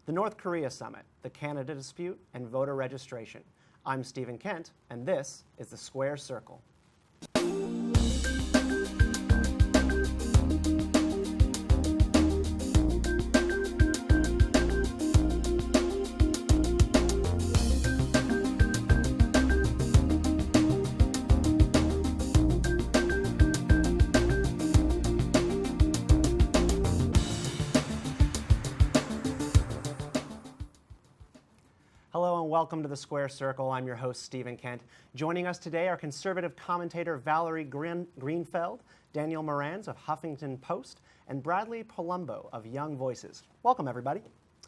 The North Korea Summit, the Canada dispute, and voter registration. I'm Stephen Kent, and this is the Square Circle. Hello and welcome to the Square Circle. I'm your host, Stephen Kent. Joining us today are conservative commentator Valerie Greenfeld, Daniel Marans of Huffington Post, and Bradley Polumbo of Young Voices. Welcome, everybody.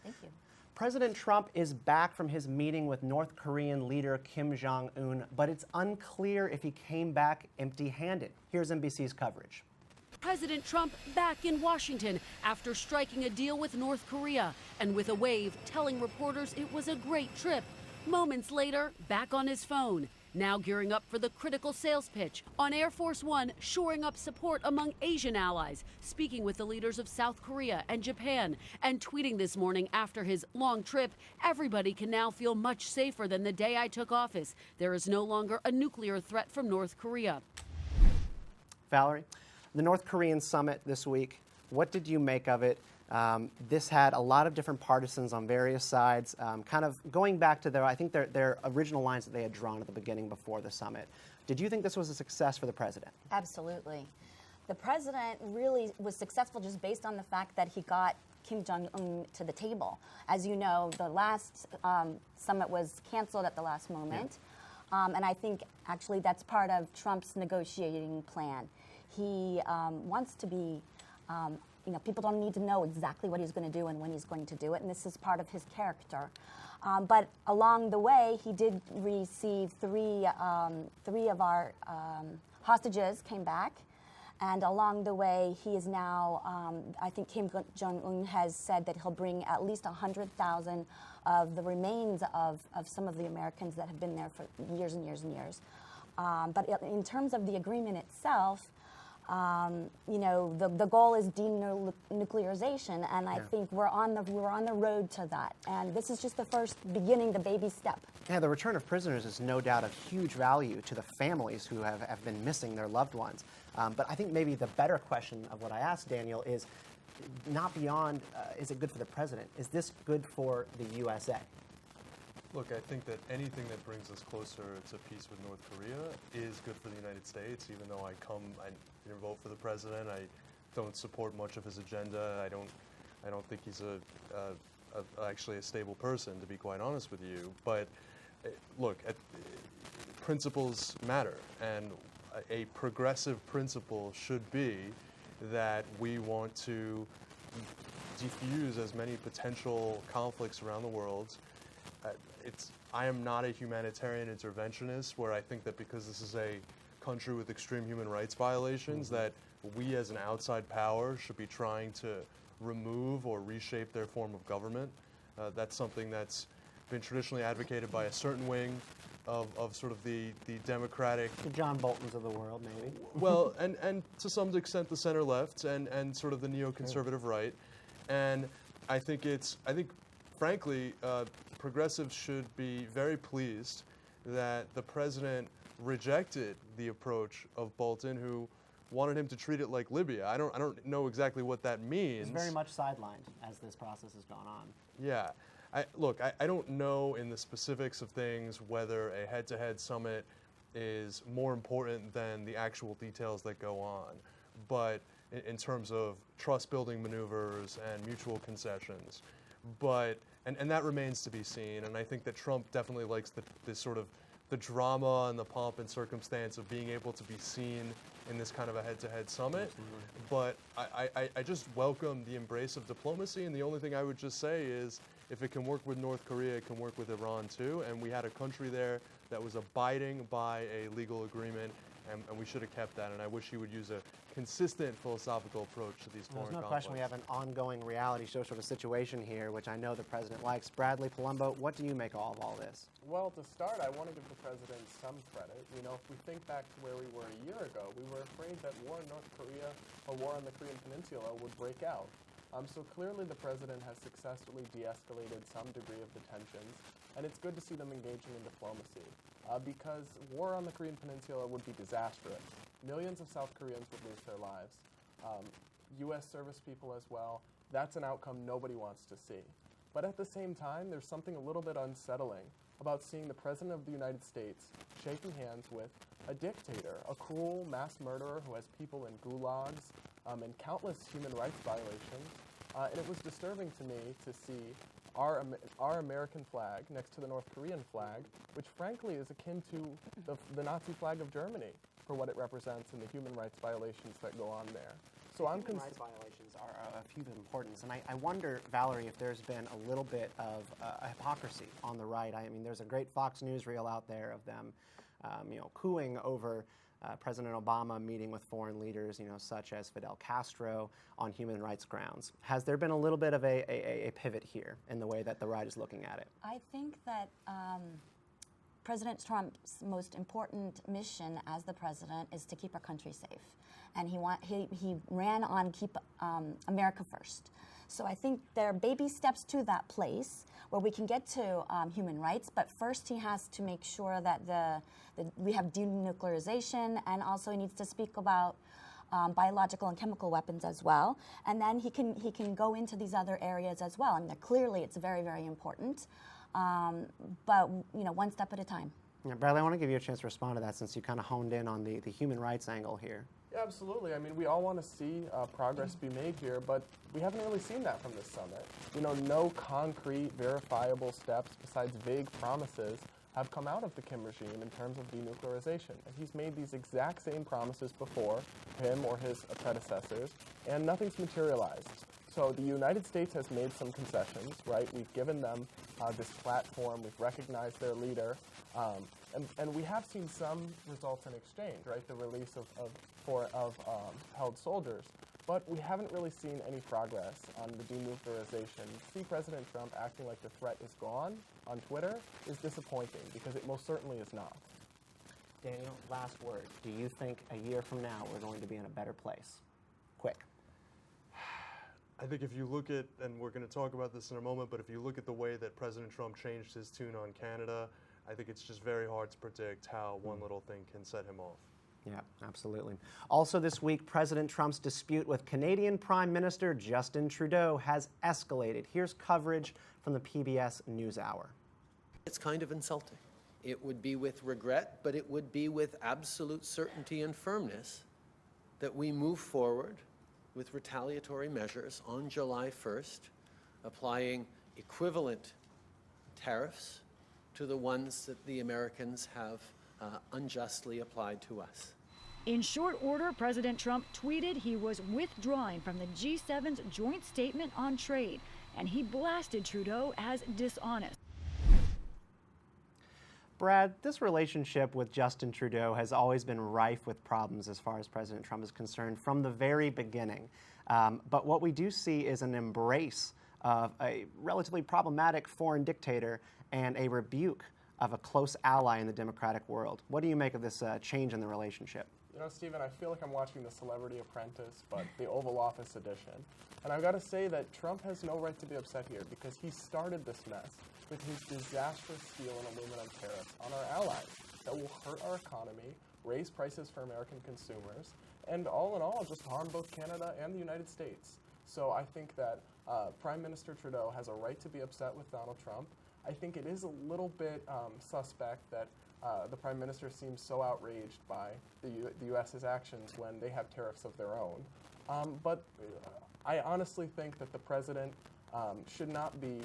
Thank you. President Trump is back from his meeting with North Korean leader Kim Jong-un, but it's unclear if he came back empty-handed. Here's NBC's coverage. President Trump back in Washington after striking a deal with North Korea and with a wave telling reporters it was a great trip. Moments later, back on his phone, now gearing up for the critical sales pitch on Air Force One, shoring up support among Asian allies, speaking with the leaders of South Korea and Japan, and tweeting this morning after his long trip, "Everybody can now feel much safer than the day I took office. There is no longer a nuclear threat from North Korea." Valerie, the North Korean summit this week, what did you make of it? This had a lot of different partisans on various sides, kind of going back to their original lines that they had drawn at the beginning before the summit. Did you think this was a success for the president? Absolutely. The president really was successful just based on the fact that he got Kim Jong-un to the table. As you know, the last summit was canceled at the last moment. Yeah. And I think actually that's part of Trump's negotiating plan. He wants to be, people don't need to know exactly what he's going to do and when he's going to do it, and this is part of his character. But along the way, he did receive three of our hostages came back, and along the way, he is now, I think Kim Jong-un has said that he'll bring at least 100,000 of the remains of some of the Americans that have been there for years and years and years. But in terms of the agreement itself, the goal is denuclearization, and I think we're on the road to that. And this is just the first beginning, the baby step. Yeah, the return of prisoners is no doubt of huge value to the families who have been missing their loved ones. But I think maybe the better question of what I asked Daniel is not beyond, is it good for the president? Is this good for the USA? Look, I think that anything that brings us closer to peace with North Korea is good for the United States, even though I didn't vote for the president. I don't support much of his agenda. I don't think he's actually a stable person, to be quite honest with you. But look, principles matter, and a progressive principle should be that we want to defuse as many potential conflicts around the world. I am not a humanitarian interventionist where I think that because this is a country with extreme human rights violations that we as an outside power should be trying to remove or reshape their form of government. That's something that's been traditionally advocated by a certain wing of sort of the Democratic... The John Boltons of the world, maybe. Well, and to some extent the center left and sort of the neoconservative right. And I think frankly, progressives should be very pleased that the president rejected the approach of Bolton, who wanted him to treat it like Libya. I don't know exactly what that means. It's very much sidelined as this process has gone on. Yeah. I don't know in the specifics of things whether a head-to-head summit is more important than the actual details that go on. But in terms of trust-building maneuvers and mutual concessions. But and that remains to be seen, and I think that Trump definitely likes this sort of the drama and the pomp and circumstance of being able to be seen in this kind of a head-to-head summit. But I just welcome the embrace of diplomacy, and the only thing I would just say is if it can work with North Korea, it can work with Iran too, and we had a country there that was abiding by a legal agreement, and we should have kept that, and I wish he would use a consistent philosophical approach to these foreign conflicts. There's no question we have an ongoing reality show sort of situation here, which I know the president likes. Bradley Polumbo, what do you make of all this? Well, to start, I want to give the president some credit. You know, if we think back to where we were a year ago, we were afraid that war in North Korea or war on the Korean Peninsula would break out. So clearly the president has successfully de-escalated some degree of the tensions, and it's good to see them engaging in diplomacy, because war on the Korean Peninsula would be disastrous. Millions of South Koreans would lose their lives. U.S. service people as well. That's an outcome nobody wants to see. But at the same time, there's something a little bit unsettling about seeing the President of the United States shaking hands with a dictator, a cruel mass murderer who has people in gulags and countless human rights violations. And it was disturbing to me to see our American flag next to the North Korean flag, which frankly is akin to the Nazi flag of Germany for what it represents and the human rights violations that go on there. So I'm Human rights violations are of huge importance, and I wonder, Valerie, if there's been a little bit of hypocrisy on the right. I mean, there's a great Fox News reel out there of them, cooing over President Obama meeting with foreign leaders, such as Fidel Castro, on human rights grounds. Has there been a little bit of a pivot here in the way that the right is looking at it? I think that President Trump's most important mission as the president is to keep our country safe. And he ran on keep America first. So I think there are baby steps to that place where we can get to human rights, but first he has to make sure that we have denuclearization, and also he needs to speak about biological and chemical weapons as well. And then he can go into these other areas as well. And clearly it's very, very important, but one step at a time. Yeah, Bradley, I want to give you a chance to respond to that since you kind of honed in on the human rights angle here. Yeah, absolutely. I mean, we all want to see progress be made here, but we haven't really seen that from this summit. No concrete, verifiable steps besides vague promises have come out of the Kim regime in terms of denuclearization. And he's made these exact same promises before, him or his predecessors, and nothing's materialized. So the United States has made some concessions, right? We've given them this platform, we've recognized their leader, and we have seen some results in exchange, right? The release of held soldiers. But we haven't really seen any progress on the denuclearization. To see President Trump acting like the threat is gone on Twitter is disappointing, because it most certainly is not. Daniel, last word. Do you think a year from now we're going to be in a better place? Quick. I think if you look at, and we're going to talk about this in a moment, but if you look at the way that President Trump changed his tune on Canada, I think it's just very hard to predict how one little thing can set him off. Yeah, absolutely. Also this week, President Trump's dispute with Canadian Prime Minister Justin Trudeau has escalated. Here's coverage from the PBS NewsHour. It's kind of insulting. It would be with regret, but it would be with absolute certainty and firmness that we move forward with retaliatory measures on July 1st, applying equivalent tariffs to the ones that the Americans have unjustly applied to us. In short order, President Trump tweeted he was withdrawing from the G7's joint statement on trade, and he blasted Trudeau as dishonest. Brad, this relationship with Justin Trudeau has always been rife with problems as far as President Trump is concerned from the very beginning. But what we do see is an embrace of a relatively problematic foreign dictator and a rebuke of a close ally in the democratic world. What do you make of this change in the relationship? Stephen, I feel like I'm watching The Celebrity Apprentice, but the Oval Office edition. And I've got to say that Trump has no right to be upset here, because he started this mess with his disastrous steel and aluminum tariffs on our allies that will hurt our economy, raise prices for American consumers, and all in all, just harm both Canada and the United States. So I think that Prime Minister Trudeau has a right to be upset with Donald Trump. I think it is a little bit suspect that the Prime Minister seems so outraged by the U.S.'s actions when they have tariffs of their own. But I honestly think that the President should not be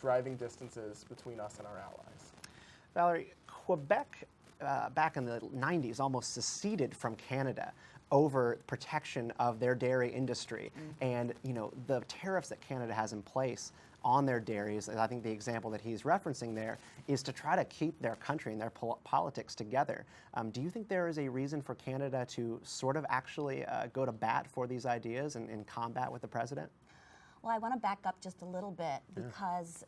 driving distances between us and our allies. Valerie, Quebec back in the 90s almost seceded from Canada over protection of their dairy industry. And the tariffs that Canada has in place on their dairies, and I think the example that he's referencing there is to try to keep their country and their politics together. Do you think there is a reason for Canada to sort of actually go to bat for these ideas and combat with the president? Well, I want to back up just a little bit, because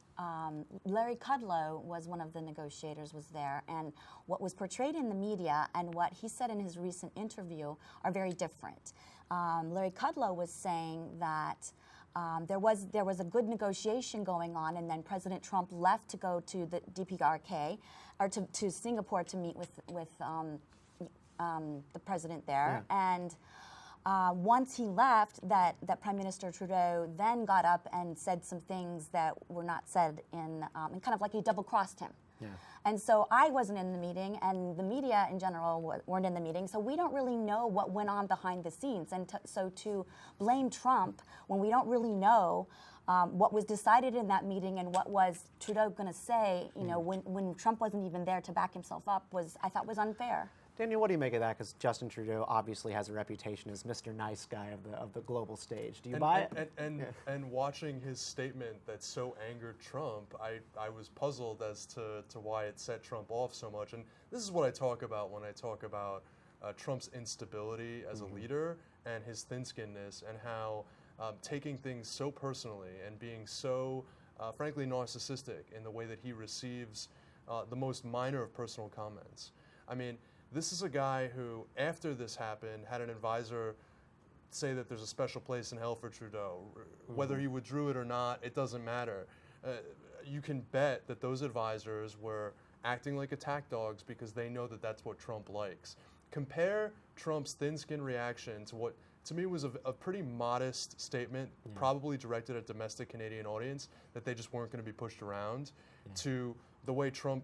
Larry Kudlow was one of the negotiators, was there, and what was portrayed in the media and what he said in his recent interview are very different. Larry Kudlow was saying that there was a good negotiation going on, and then President Trump left to go to the DPRK or to Singapore to meet with the president there. Yeah. And once he left, that Prime Minister Trudeau then got up and said some things that were not said and kind of like he double-crossed him. Yeah. And so I wasn't in the meeting, and the media in general weren't in the meeting, so we don't really know what went on behind the scenes. And so to blame Trump when we don't really know what was decided in that meeting and what was Trudeau going to say, you know, when Trump wasn't even there to back himself up, I thought was unfair. Daniel, what do you make of that? Because Justin Trudeau obviously has a reputation as Mr. Nice Guy of the global stage. Do you buy it? And watching his statement that so angered Trump, I was puzzled as to why it set Trump off so much. And this is what I talk about when I talk about Trump's instability as a leader and his thin-skinnedness, and how taking things so personally and being so, frankly, narcissistic in the way that he receives the most minor of personal comments. I mean, this is a guy who, after this happened, had an advisor say that there's a special place in hell for Trudeau. Whether he withdrew it or not, it doesn't matter. You can bet that those advisors were acting like attack dogs because they know that that's what Trump likes. Compare Trump's thin-skinned reaction to what, to me, was a pretty modest statement, probably directed at domestic Canadian audience, that they just weren't going to be pushed around, to the way Trump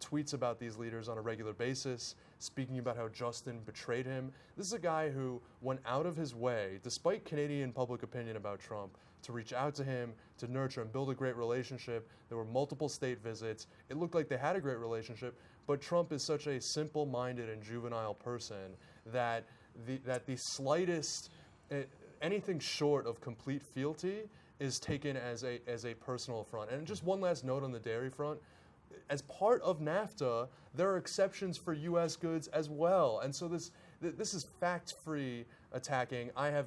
tweets about these leaders on a regular basis, speaking about how Justin betrayed him. This is a guy who went out of his way, despite Canadian public opinion about Trump, to reach out to him, to nurture and build a great relationship. There were multiple state visits. It looked like they had a great relationship, but Trump is such a simple-minded and juvenile person that the slightest, anything short of complete fealty is taken as a personal affront. And just one last note on the dairy front. As part of NAFTA, there are exceptions for U.S. goods as well, and so this is fact-free attacking. I'm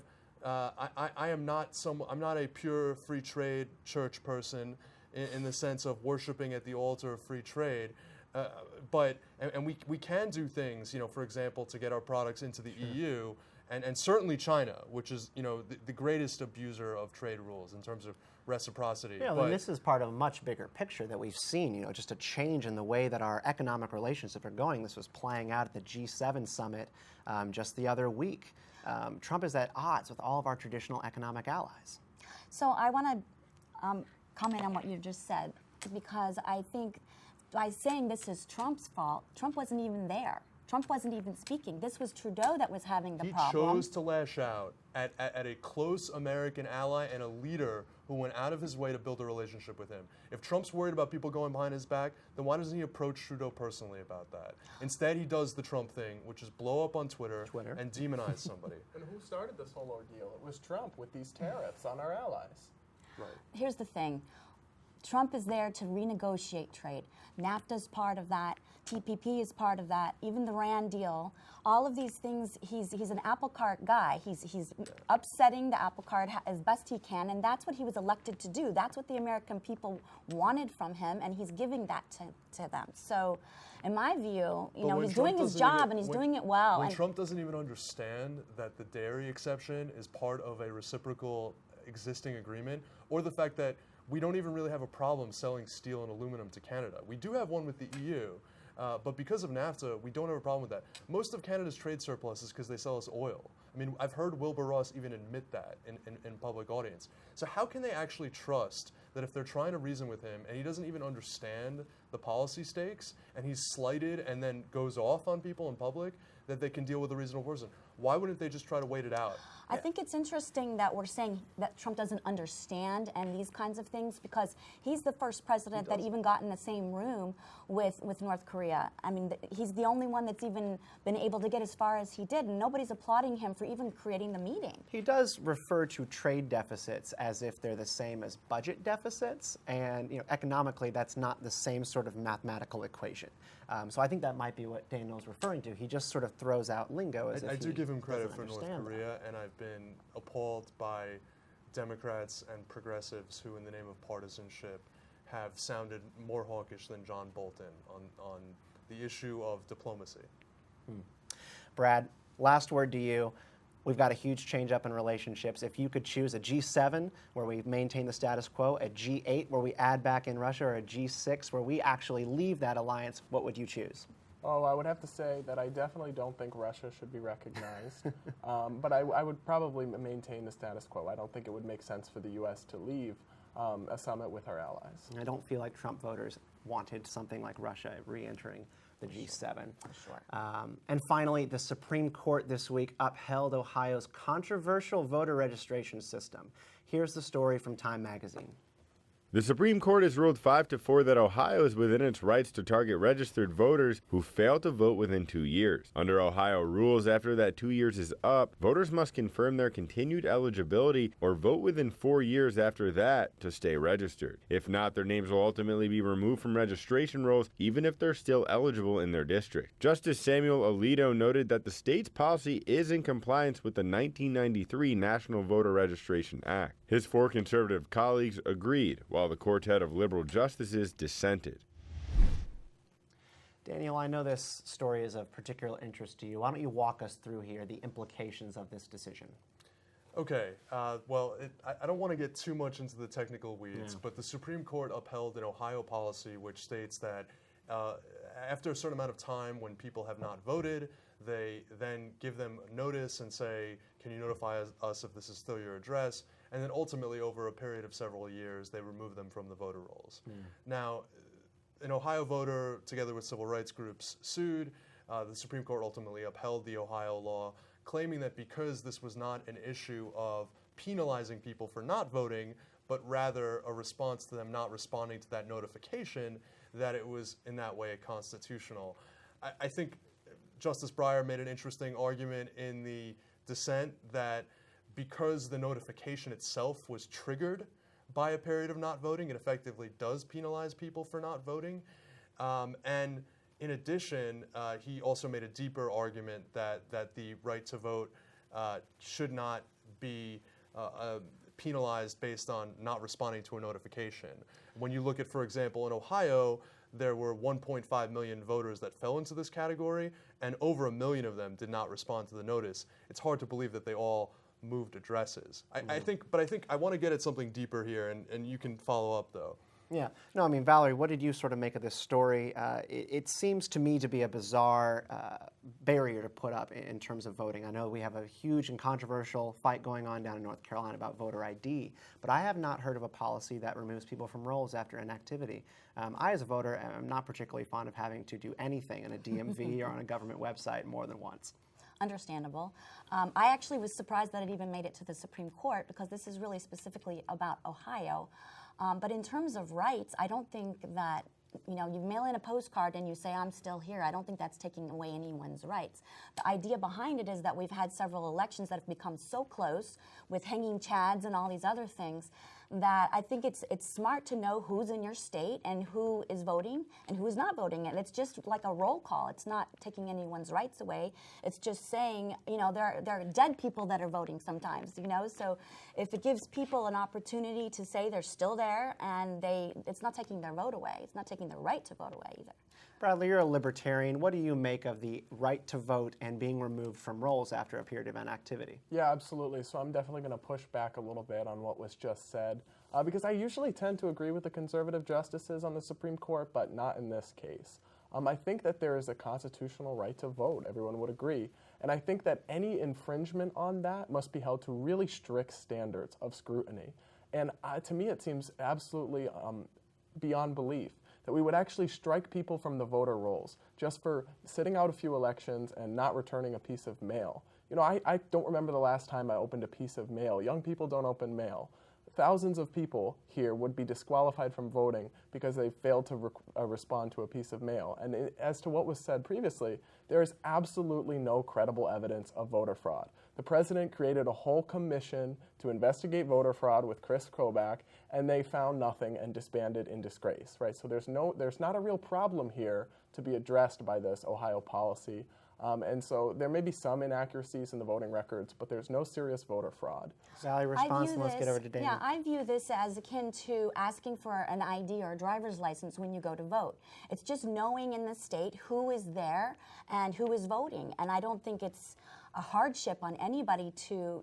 not a pure free trade church person in the sense of worshiping at the altar of free trade, but we can do things, you know, for example, to get our products into the EU, and certainly China, which is, you know, the greatest abuser of trade rules in terms of reciprocity. Yeah, but and this is part of a much bigger picture that we've seen, you know, just a change in the way that our economic relationships are going. This was playing out at the G7 summit just the other week. Trump is at odds with all of our traditional economic allies. So I want to comment on what you just said, because I think by saying this is Trump's fault, Trump wasn't even there. Trump wasn't even speaking. This was Trudeau that was having the problem. He chose to lash out at a close American ally and a leader who went out of his way to build a relationship with him. If Trump's worried about people going behind his back, then why doesn't he approach Trudeau personally about that? Instead, he does the Trump thing, which is blow up on Twitter. And demonize somebody. And who started this whole ordeal? It was Trump with these tariffs on our allies. Right. Here's the thing. Trump is there to renegotiate trade. NAFTA's part of that. TPP is part of that. Even the RAND deal. All of these things, he's an apple cart guy. He's upsetting the apple cart as best he can, and that's what he was elected to do. That's what the American people wanted from him, and he's giving that to them. So, in my view, you know, he's doing his job, and he's doing it well. When Trump doesn't even understand that the dairy exception is part of a reciprocal existing agreement, or the fact that we don't even really have a problem selling steel and aluminum to Canada. We do have one with the EU, but because of NAFTA, we don't have a problem with that. Most of Canada's trade surplus is because they sell us oil. I mean, I've heard Wilbur Ross even admit that in public audience. So how can they actually trust that if they're trying to reason with him and he doesn't even understand the policy stakes and he's slighted and then goes off on people in public, that they can deal with a reasonable person? Why wouldn't they just try to wait it out? I think it's interesting that we're saying that Trump doesn't understand and these kinds of things, because he's the first president that even got in the same room with North Korea. I mean, he's the only one that's even been able to get as far as he did, and nobody's applauding him for even creating the meeting. He does refer to trade deficits as if they're the same as budget deficits, and, you know, economically that's not the same sort of mathematical equation. So I think that might be what Daniel's referring to. He just sort of throws out lingo as if I do give him credit doesn't for North understand Korea, and I've been appalled by Democrats and progressives who, in the name of partisanship, have sounded more hawkish than John Bolton on the issue of diplomacy. Brad, last word to you. We've got a huge change up in relationships. If you could choose a G7 where we maintain the status quo, a G8 where we add back in Russia, or a G6 where we actually leave that alliance, what would you choose? Oh, I would have to say that I definitely don't think Russia should be recognized, but I would probably maintain the status quo. I don't think it would make sense for the U.S. to leave a summit with our allies. I don't feel like Trump voters wanted something like Russia re-entering the G7. Sure. And finally, the Supreme Court this week upheld Ohio's controversial voter registration system. Here's the story from Time magazine. The Supreme Court has ruled 5-4 that Ohio is within its rights to target registered voters who fail to vote within 2 years. Under Ohio rules, after that 2 years is up, voters must confirm their continued eligibility or vote within 4 years after that to stay registered. If not, their names will ultimately be removed from registration rolls, even if they're still eligible in their district. Justice Samuel Alito noted that the state's policy is in compliance with the 1993 National Voter Registration Act. His 4 conservative colleagues agreed, while the quartet of liberal justices dissented. Daniel, I know this story is of particular interest to you. Why don't you walk us through here the implications of this decision? Okay, I don't want to get too much into the technical weeds, but the Supreme Court upheld an Ohio policy which states that after a certain amount of time when people have not voted, they then give them notice and say, can you notify us if this is still your address? And then ultimately, over a period of several years, they remove them from the voter rolls. Now, an Ohio voter, together with civil rights groups, sued. The Supreme Court ultimately upheld the Ohio law, claiming that because this was not an issue of penalizing people for not voting, but rather a response to them not responding to that notification, that it was in that way constitutional. I think Justice Breyer made an interesting argument in the dissent that because the notification itself was triggered by a period of not voting, it effectively does penalize people for not voting. And in addition, he also made a deeper argument that the right to vote should not be penalized based on not responding to a notification. When you look at, for example, in Ohio, there were 1.5 million voters that fell into this category, and over 1 million of them did not respond to the notice. It's hard to believe that they all moved addresses. I think I want to get at something deeper here, and you can follow up though. Yeah. No, I mean, Valerie, what did you sort of make of this story? It seems to me to be a bizarre barrier to put up in terms of voting. I know we have a huge and controversial fight going on down in North Carolina about voter ID, but I have not heard of a policy that removes people from rolls after inactivity. I, as a voter, am not particularly fond of having to do anything in a DMV or on a government website more than once. Understandable. I actually was surprised that it even made it to the Supreme Court, because this is really specifically about Ohio. But in terms of rights, I don't think that, you mail in a postcard and you say, I'm still here. I don't think that's taking away anyone's rights. The idea behind it is that we've had several elections that have become so close with hanging chads and all these other things that I think it's smart to know who's in your state and who is voting and who's not voting. And it's just like a roll call. It's not taking anyone's rights away. It's just saying, there are dead people that are voting sometimes, So if it gives people an opportunity to say they're still there and it's not taking their vote away. It's not taking their right to vote away either. Bradley, you're a libertarian. What do you make of the right to vote and being removed from rolls after a period of inactivity? Yeah, absolutely. So I'm definitely going to push back a little bit on what was just said, because I usually tend to agree with the conservative justices on the Supreme Court, but not in this case. I think that there is a constitutional right to vote. Everyone would agree. And I think that any infringement on that must be held to really strict standards of scrutiny. And to me, it seems absolutely beyond belief that we would actually strike people from the voter rolls just for sitting out a few elections and not returning a piece of mail. I don't remember the last time I opened a piece of mail. Young people don't open mail. Thousands of people here would be disqualified from voting because they failed to respond to a piece of mail. And as to what was said previously, there is absolutely no credible evidence of voter fraud. The president created a whole commission to investigate voter fraud with Chris Kobach, and they found nothing and disbanded in disgrace, right? So there's not a real problem here to be addressed by this Ohio policy. And so there may be some inaccuracies in the voting records, but there's no serious voter fraud. Valerie, response, and let's get over to Daniel. Yeah, I view this as akin to asking for an ID or a driver's license when you go to vote. It's just knowing in the state who is there and who is voting. And I don't think it's hardship on anybody to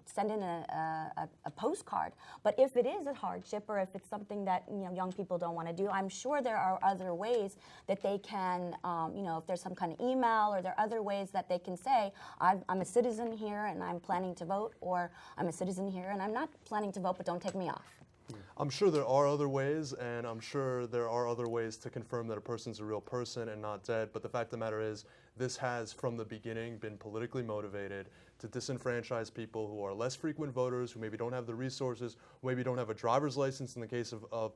send in a postcard. But if it is a hardship, or if it's something that young people don't want to do, I'm sure there are other ways that they can, if there's some kind of email, or there are other ways that they can say, I'm a citizen here and I'm planning to vote, or I'm a citizen here and I'm not planning to vote, but don't take me off. I'm sure there are other ways, and I'm sure there are other ways to confirm that a person's a real person and not dead. But the fact of the matter is, this has, from the beginning, been politically motivated to disenfranchise people who are less frequent voters, who maybe don't have the resources, who maybe don't have a driver's license in the case of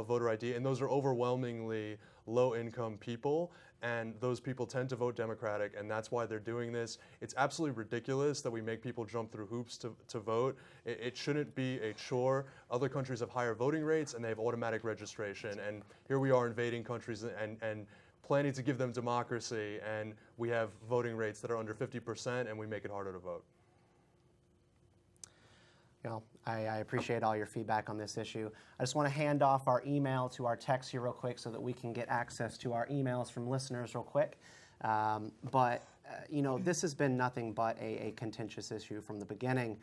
voter ID. And those are overwhelmingly low-income people, and those people tend to vote Democratic, and that's why they're doing this. It's absolutely ridiculous that we make people jump through hoops to vote. It shouldn't be a chore. Other countries have higher voting rates, and they have automatic registration. And here we are invading countries and planning to give them democracy, and we have voting rates that are under 50%, and we make it harder to vote. Well, I appreciate all your feedback on this issue. I just want to hand off our email to our techs here real quick so that we can get access to our emails from listeners real quick. This has been nothing but a contentious issue from the beginning.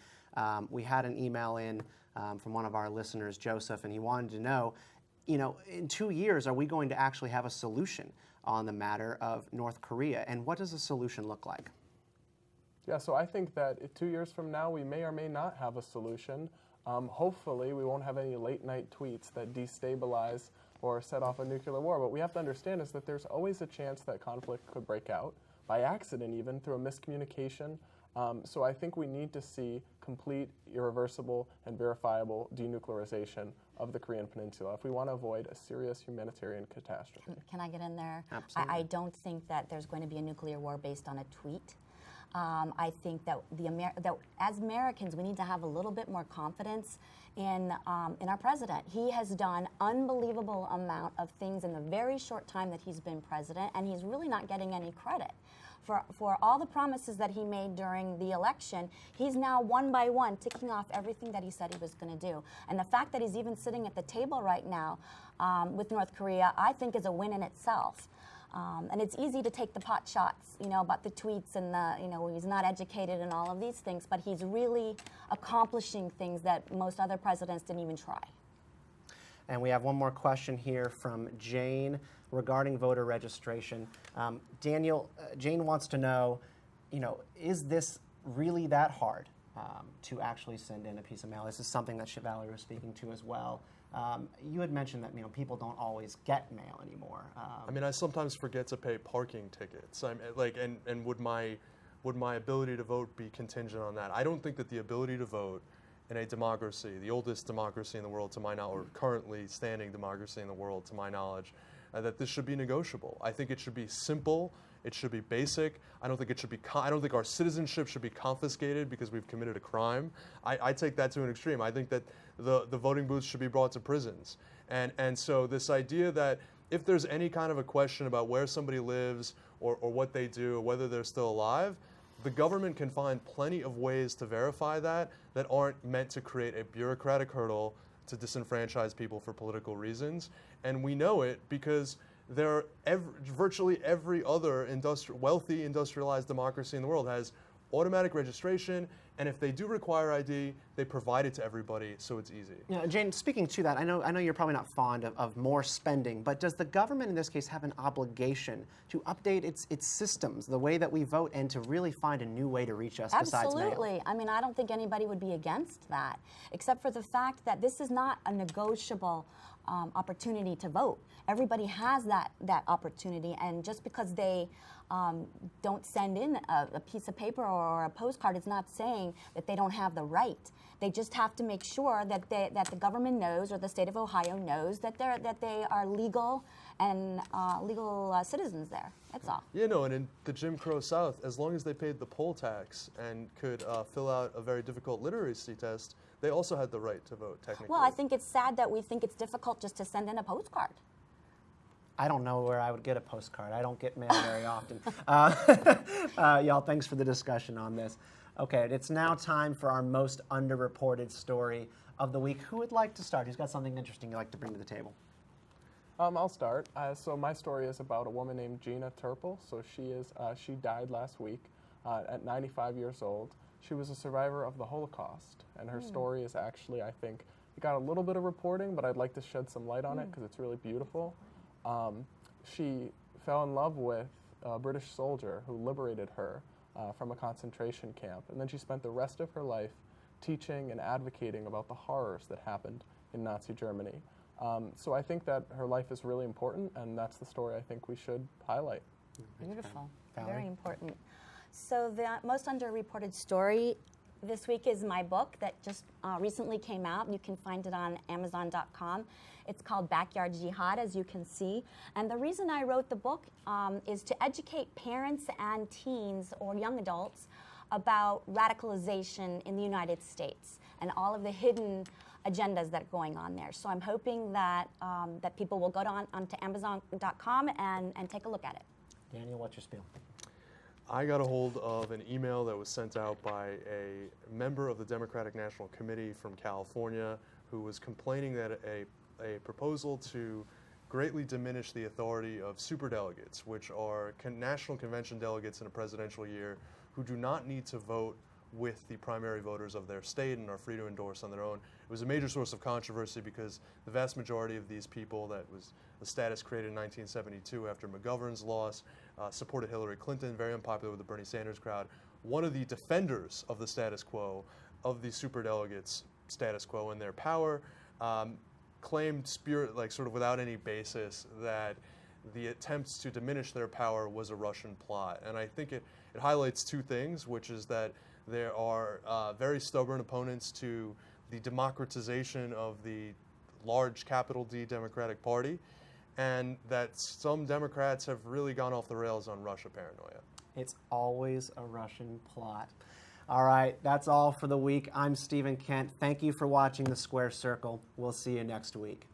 We had an email in from one of our listeners, Joseph, and he wanted to know, in 2 years, are we going to actually have a solution on the matter of North Korea? And what does a solution look like? Yeah, so I think that 2 years from now, we may or may not have a solution. Hopefully, we won't have any late-night tweets that destabilize or set off a nuclear war. But we have to understand is that there's always a chance that conflict could break out, by accident even, through a miscommunication. So I think we need to see complete, irreversible, and verifiable denuclearization of the Korean Peninsula if we want to avoid a serious humanitarian catastrophe. Can I get in there? Absolutely. I don't think that there's going to be a nuclear war based on a tweet. I think that that as Americans, we need to have a little bit more confidence in our president. He has done unbelievable amount of things in the very short time that he's been president, and he's really not getting any credit. For all the promises that he made during the election, he's now one by one ticking off everything that he said he was going to do. And the fact that he's even sitting at the table right now with North Korea, I think is a win in itself. And it's easy to take the pot shots, about the tweets and he's not educated and all of these things, but he's really accomplishing things that most other presidents didn't even try. And we have one more question here from Jane regarding voter registration. Daniel, Jane wants to know, is this really that hard to actually send in a piece of mail? This is something that Valerie was speaking to as well. You had mentioned that people don't always get mail anymore. I sometimes forget to pay parking tickets. And would my ability to vote be contingent on that? I don't think that the ability to vote in a democracy, the oldest democracy in the world to my knowledge, or currently standing democracy in the world to my knowledge, that this should be negotiable. I think it should be simple. It should be basic. I don't think it should be. I don't think our citizenship should be confiscated because we've committed a crime. I take that to an extreme. I think that the voting booths should be brought to prisons. And so this idea that if there's any kind of a question about where somebody lives or what they do or whether they're still alive, the government can find plenty of ways to verify that aren't meant to create a bureaucratic hurdle to disenfranchise people for political reasons. And we know it because virtually every other wealthy industrialized democracy in the world has automatic registration, and if they do require ID, they provide it to everybody, so it's easy. Jane, speaking to that, I know you're probably not fond of more spending, but does the government in this case have an obligation to update its systems, the way that we vote, and to really find a new way to reach us besides mail? Absolutely. I don't think anybody would be against that, except for the fact that this is not a negotiable opportunity to vote. Everybody has that opportunity, and just because they don't send in a piece of paper or a postcard, it's not saying that they don't have the right. They just have to make sure that the government knows, or the state of Ohio knows, that they are legal and legal citizens there. That's all. And in the Jim Crow South, as long as they paid the poll tax and could fill out a very difficult literacy test, they also had the right to vote, technically. Well, I think it's sad that we think it's difficult just to send in a postcard. I don't know where I would get a postcard. I don't get mail very often. Y'all, thanks for the discussion on this. Okay, it's now time for our most underreported story of the week. Who would like to start? Who's got something interesting you'd like to bring to the table? I'll start. So my story is about a woman named Gina Turple. So she died last week. At 95 years old, she was a survivor of the Holocaust, and her story is actually, I think, it got a little bit of reporting, but I'd like to shed some light on it because it's really beautiful. She fell in love with a British soldier who liberated her from a concentration camp, and then she spent the rest of her life teaching and advocating about the horrors that happened in Nazi Germany. So I think that her life is really important, and that's the story I think we should highlight. Beautiful. Valerie? Very important. So the most underreported story this week is my book that just recently came out. You can find it on Amazon.com. It's called Backyard Jihad, as you can see. And the reason I wrote the book is to educate parents and teens or young adults about radicalization in the United States and all of the hidden agendas that are going on there. So I'm hoping that that people will go onto Amazon.com and take a look at it. Daniel, what's your spiel? I got a hold of an email that was sent out by a member of the Democratic National Committee from California who was complaining that a proposal to greatly diminish the authority of superdelegates, which are national convention delegates in a presidential year who do not need to vote with the primary voters of their state and are free to endorse on their own. It was a major source of controversy because the vast majority of these people, that was the status created in 1972 after McGovern's loss, supported Hillary Clinton, very unpopular with the Bernie Sanders crowd. One of the defenders of the status quo, of the superdelegates' status quo and their power, claimed sort of without any basis that the attempts to diminish their power was a Russian plot. And I think it highlights two things, which is that there are very stubborn opponents to the democratization of the large capital D Democratic Party, and that some Democrats have really gone off the rails on Russia paranoia. It's always a Russian plot. All right, that's all for the week. I'm Stephen Kent. Thank you for watching The Square Circle. We'll see you next week.